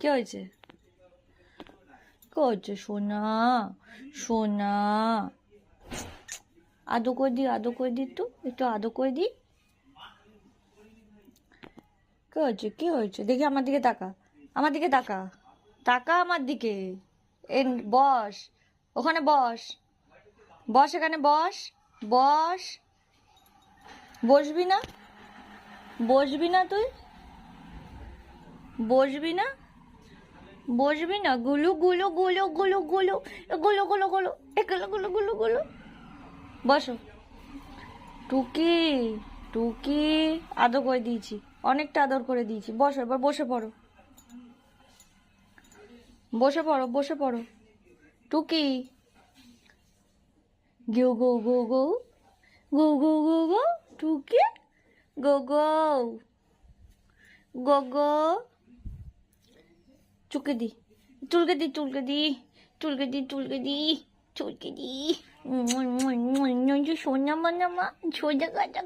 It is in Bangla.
কি হয়েছে? কি হচ্ছে সোনা? সোনা আদো করে দি, আদো করে দি, একটু আদো করে দি। কি হয়েছে? কি হয়েছে? দেখি আমার দিকে তাকা, আমার দিকে তাকা, তাকা আমার দিকে। বস, ওখানে বস, বস, এখানে বস, বস। বসবি না? বসবি না তুই? বসবি না? বসবি না? গুলু গুলু গুলু গুলু গুলু গুলু গুলু গুলু গুলু গুলু গুলু গুলু। বসো। টুকি, টুকি আদর করে দিয়েছি, অনেকটা আদর করে দিয়েছি। বসো, এবার বসে পড়ো, বসে পড়ো, বসে পড়ো। টুকি, গো গো গো গো গো গো গো গো। টুকি, গো গো গো গো। চুলকে দি, চুলকে দি, চুলকে দি, চুলকে দি, চুলকে দি, চুলকে দি। সোনা বানামা, সোজা কাটা